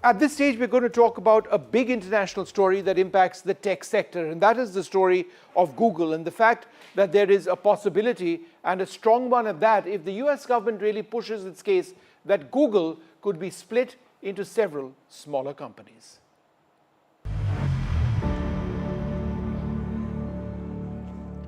at this stage, we're going to talk about a big international story that impacts the tech sector, and that is the story of Google and the fact that there is a possibility, and a strong one at that, if the US government really pushes its case, that Google could be split into several smaller companies.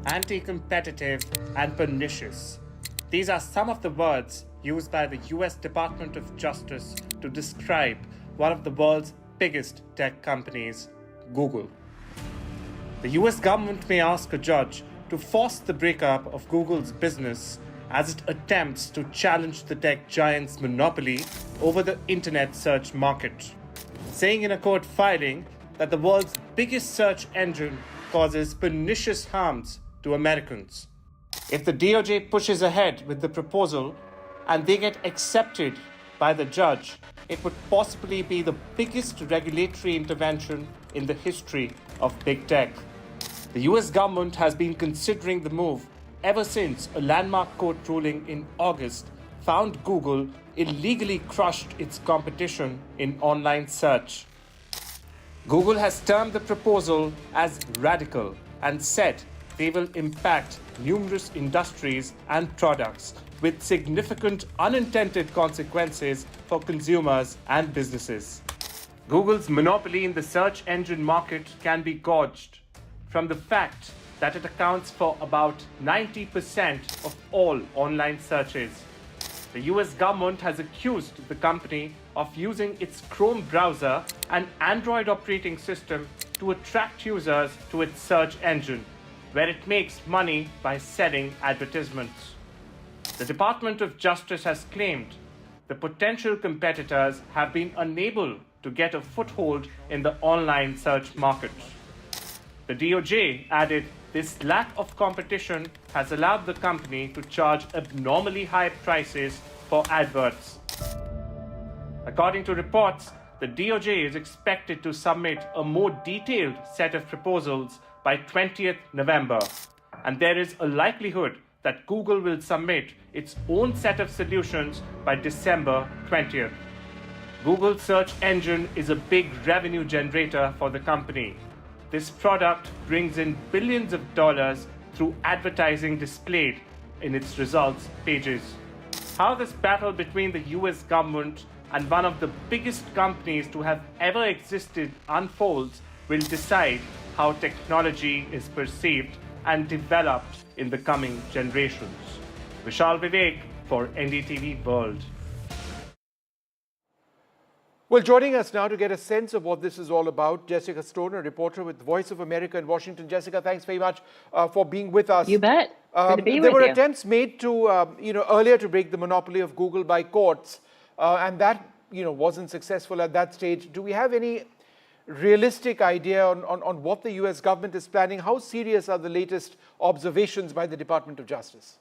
Anti-competitive and pernicious. These are some of the words used by the US Department of Justice to describe one of the world's biggest tech companies, Google. The US government may ask a judge to force the breakup of Google's business as it attempts to challenge the tech giant's monopoly over the internet search market, saying in a court filing that the world's biggest search engine causes pernicious harms to Americans. If the DOJ pushes ahead with the proposal and they get accepted by the judge, it would possibly be the biggest regulatory intervention in the history of big tech. The US government has been considering the move ever since a landmark court ruling in August found Google illegally crushed its competition in online search. Google has termed the proposal as radical and said they will impact numerous industries and products with significant unintended consequences for consumers and businesses. Google's monopoly in the search engine market can be gauged from the fact that it accounts for about 90% of all online searches. The US government has accused the company of using its Chrome browser and Android operating system to attract users to its search engine, where it makes money by selling advertisements. The Department of Justice has claimed the potential competitors have been unable to get a foothold in the online search market. The DOJ added this lack of competition has allowed the company to charge abnormally high prices for adverts. According to reports, the DOJ is expected to submit a more detailed set of proposals by 20th November, and there is a likelihood that Google will submit its own set of solutions by December 20th. Google's search engine is a big revenue generator for the company. This product brings in billions of dollars through advertising displayed in its results pages. How this battle between the US government and one of the biggest companies to have ever existed unfolds will decide how technology is perceived and developed in the coming generations. Vishal Vivek for NDTV World. Well, joining us now to get a sense of what this is all about, Jessica Stone, a reporter with Voice of America in Washington. Jessica, thanks very much for being with us. You bet. Good to be with you. There were attempts made to, earlier to break the monopoly of Google by courts, and that, wasn't successful at that stage. Do we have any realistic idea on what the US government is planning? How serious are the latest observations by the Department of Justice?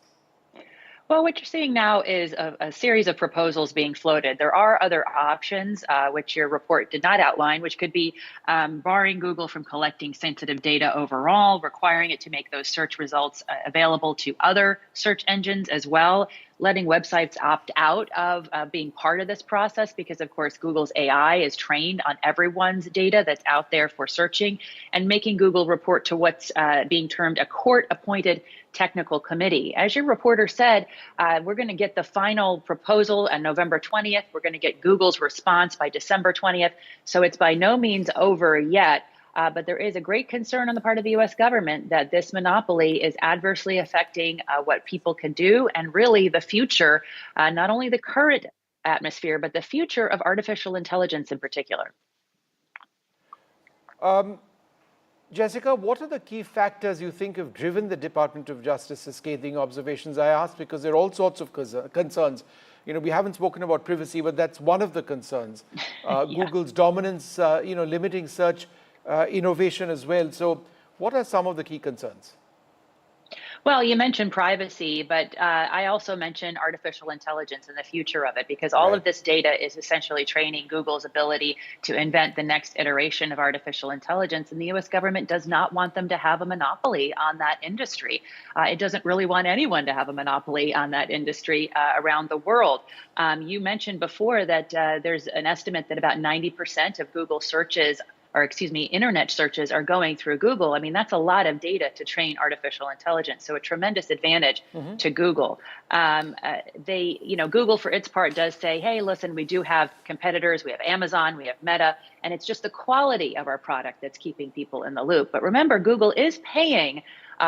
Well, what you're seeing now is a series of proposals being floated. There are other options, which your report did not outline, which could be barring Google from collecting sensitive data overall, requiring it to make those search results available to other search engines as well, letting websites opt out of being part of this process because, of course, Google's AI is trained on everyone's data that's out there for searching, and making Google report to what's being termed a court-appointed technical committee. As your reporter said, we're going to get the final proposal on November 20th. We're going to get Google's response by December 20th. So it's by no means over yet. But there is a great concern on the part of the US government that this monopoly is adversely affecting what people can do, and really the future, not only the current atmosphere, but the future of artificial intelligence in particular. Jessica, what are the key factors you think have driven the Department of Justice's scathing observations? I asked because there are all sorts of concerns. We haven't spoken about privacy, but that's one of the concerns. Yeah. Google's dominance, limiting search innovation as well. So what are some of the key concerns? Well, you mentioned privacy, but I also mentioned artificial intelligence and the future of it, because all of this data is essentially training Google's ability to invent the next iteration of artificial intelligence. And the US government does not want them to have a monopoly on that industry. It doesn't really want anyone to have a monopoly on that industry around the world. You mentioned before that there's an estimate that about 90% of Google searches, or excuse me, internet searches are going through Google. I mean, that's a lot of data to train artificial intelligence. So a tremendous advantage to Google. Google for its part does say, hey, listen, we do have competitors. We have Amazon, we have Meta, and it's just the quality of our product that's keeping people in the loop. But remember, Google is paying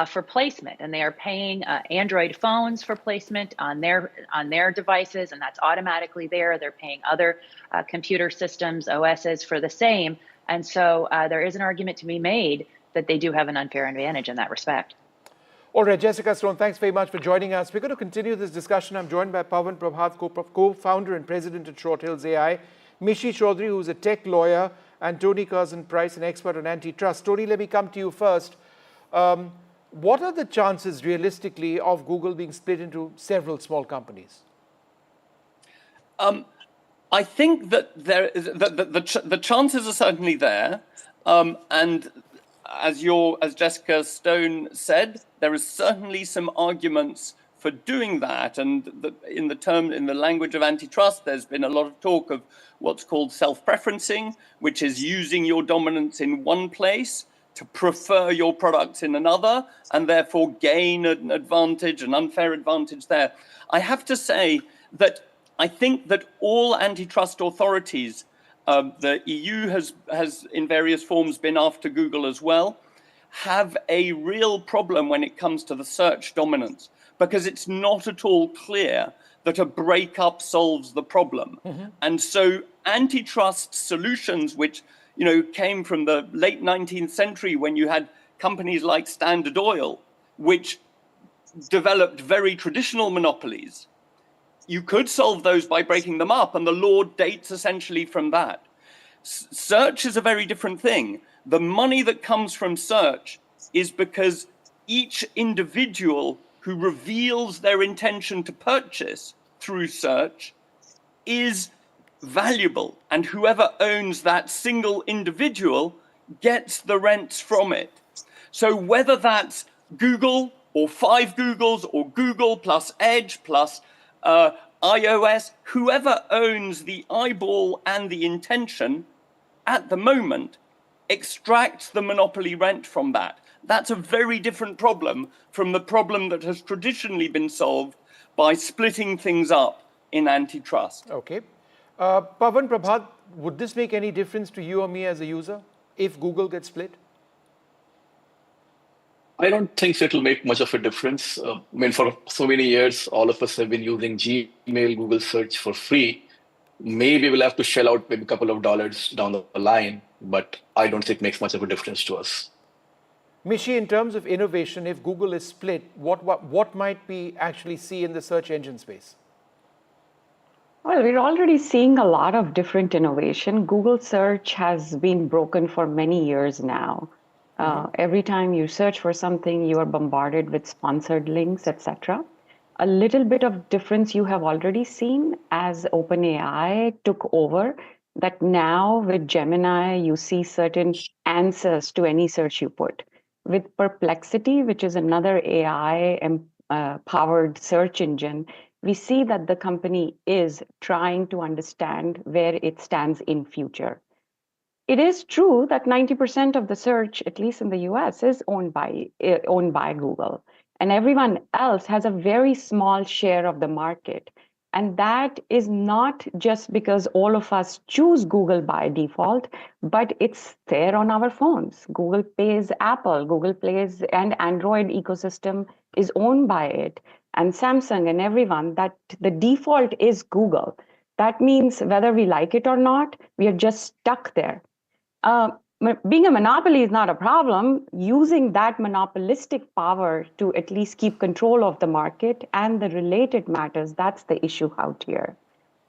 for placement, and they are paying Android phones for placement on their devices, and that's automatically there. They're paying other computer systems, OSs, for the same. And so there is an argument to be made that they do have an unfair advantage in that respect. All right, Jessica Stone, thanks very much for joining us. We're going to continue this discussion. I'm joined by Pawan Prabhat, co-founder and president at Short Hills AI, Mishi Chaudhry, who's a tech lawyer, and Tony Curzon-Price, an expert on antitrust. Tony, let me come to you first. What are the chances, realistically, of Google being split into several small companies? I think that the chances are certainly there, and as Jessica Stone said, there is certainly some arguments for doing that. And in the language of antitrust, there's been a lot of talk of what's called self-preferencing, which is using your dominance in one place to prefer your products in another, and therefore gain an advantage, an unfair advantage there. I have to say that I think that all antitrust authorities, the EU has in various forms been after Google as well, have a real problem when it comes to the search dominance, because it's not at all clear that a breakup solves the problem. And so antitrust solutions, which came from the late 19th century, when you had companies like Standard Oil, which developed very traditional monopolies, you could solve those by breaking them up, and the law dates essentially from that. Search is a very different thing. The money that comes from search is because each individual who reveals their intention to purchase through search is valuable, and whoever owns that single individual gets the rents from it. So whether that's Google or 5 Googles or Google plus Edge plus iOS, whoever owns the eyeball and the intention at the moment extracts the monopoly rent from that. That's a very different problem from the problem that has traditionally been solved by splitting things up in antitrust. Okay. Pawan Prabhat, would this make any difference to you or me as a user if Google gets split? I don't think so it'll make much of a difference. For so many years, all of us have been using Gmail, Google Search for free. Maybe we'll have to shell out maybe a couple of dollars down the line, but I don't think it makes much of a difference to us. Mishi, in terms of innovation, if Google is split, what might we actually see in the search engine space? Well, we're already seeing a lot of different innovation. Google search has been broken for many years now. Every time you search for something, you are bombarded with sponsored links, etc. A little bit of difference you have already seen as OpenAI took over, that now with Gemini, you see certain answers to any search you put. With Perplexity, which is another AI-powered search engine, we see that the company is trying to understand where it stands in future. It is true that 90% of the search, at least in the US, is owned by Google. And everyone else has a very small share of the market. And that is not just because all of us choose Google by default, but it's there on our phones. Google pays Apple, Google Plays, and Android ecosystem is owned by it. And Samsung and everyone, that the default is Google. That means whether we like it or not, we are just stuck there. Being a monopoly is not a problem. Using that monopolistic power to at least keep control of the market and the related matters, that's the issue out here.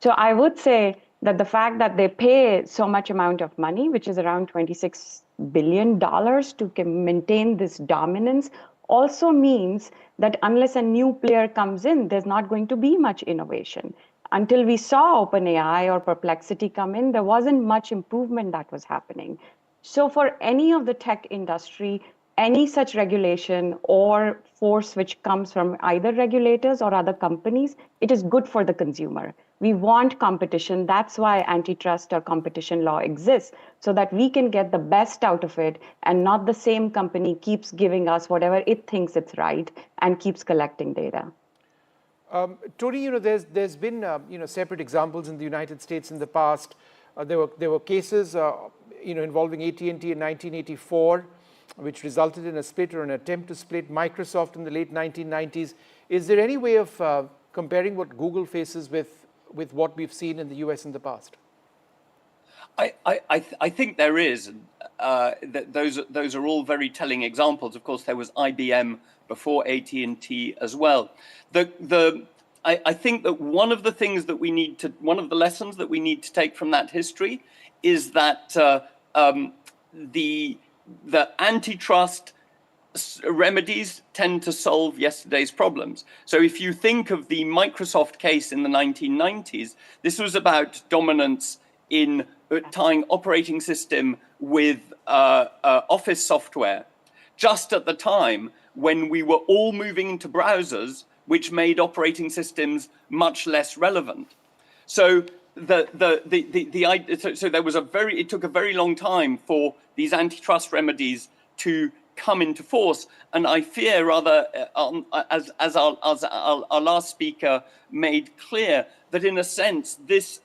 So I would say that the fact that they pay so much amount of money, which is around $26 billion to maintain this dominance also means that unless a new player comes in, there's not going to be much innovation. Until we saw OpenAI or Perplexity come in, there wasn't much improvement that was happening. So for any of the tech industry, any such regulation or force which comes from either regulators or other companies, it is good for the consumer. We want competition. That's why antitrust or competition law exists, so that we can get the best out of it and not the same company keeps giving us whatever it thinks it's right and keeps collecting data. Tony, there's been separate examples in the United States in the past. There were cases involving AT&T in 1984, which resulted in a split or an attempt to split. Microsoft in the late 1990s. Is there any way of comparing what Google faces with what we've seen in the US in the past? I think there is. Those are all very telling examples. Of course, there was IBM before AT&T as well. I think that one of the lessons that we need to take from that history is that the antitrust remedies tend to solve yesterday's problems. So if you think of the Microsoft case in the 1990s, this was about dominance in tying operating system with office software, just at the time when we were all moving into browsers, which made operating systems much less relevant. So it took a very long time for these antitrust remedies to come into force, and I fear, rather, as our last speaker made clear, that in a sense the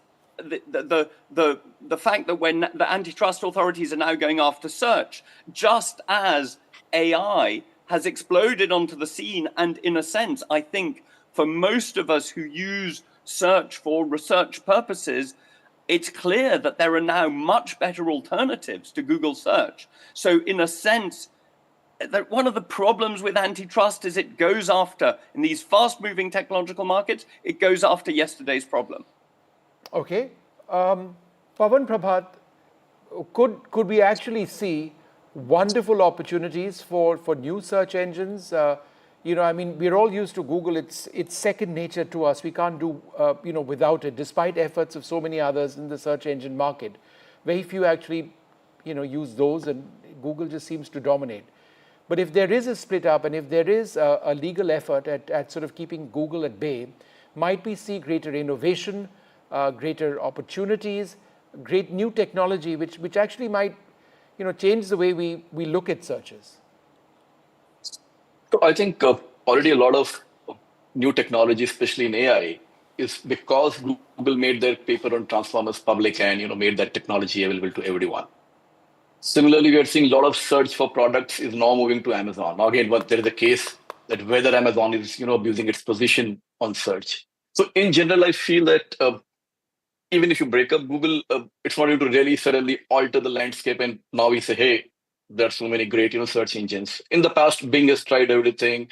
fact that when the antitrust authorities are now going after search, just as AI has exploded onto the scene, and in a sense, I think for most of us who use search for research purposes, it's clear that there are now much better alternatives to Google search. So in a sense, that one of the problems with antitrust is it goes after, in these fast-moving technological markets, it goes after yesterday's problem. Okay. Pawan, Prabhat, could we actually see wonderful opportunities for new search engines? We're all used to Google. It's second nature to us. We can't do without it, despite efforts of so many others in the search engine market. Very few actually use those, and Google just seems to dominate. But if there is a split up, and if there is a legal effort at sort of keeping Google at bay, might we see greater innovation, greater opportunities, great new technology, which actually might change the way we look at searches? So I think already a lot of new technology, especially in AI, is because Google made their paper on transformers public and made that technology available to everyone. Similarly, we are seeing a lot of search for products is now moving to Amazon. Now, again, but there is a case that whether Amazon is abusing its position on search. So in general, I feel that even if you break up Google, it's not going to really suddenly alter the landscape. And now we say, hey, there are so many great search engines. In the past, Bing has tried everything,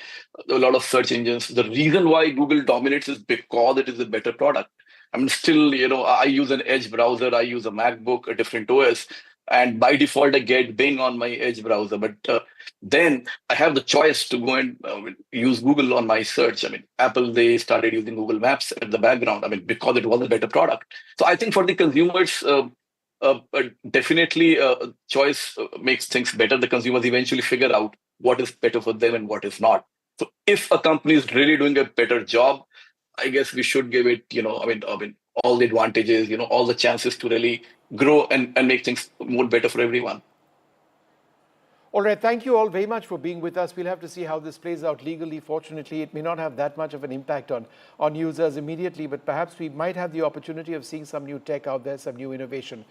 a lot of search engines. The reason why Google dominates is because it is a better product. I mean, still, I use an Edge browser, I use a MacBook, a different OS. And by default, I get Bing on my Edge browser. But then I have the choice to go and use Google on my search. I mean, Apple, they started using Google Maps at the background. I mean, because it was a better product. So I think for the consumers, definitely choice makes things better. The consumers eventually figure out what is better for them and what is not. So if a company is really doing a better job, I guess we should give it, all the advantages, all the chances to really grow and make things more better for everyone. All right, thank you all very much for being with us. We'll have to see how this plays out legally. Fortunately, it may not have that much of an impact on users immediately, but perhaps we might have the opportunity of seeing some new tech out there, some new innovation.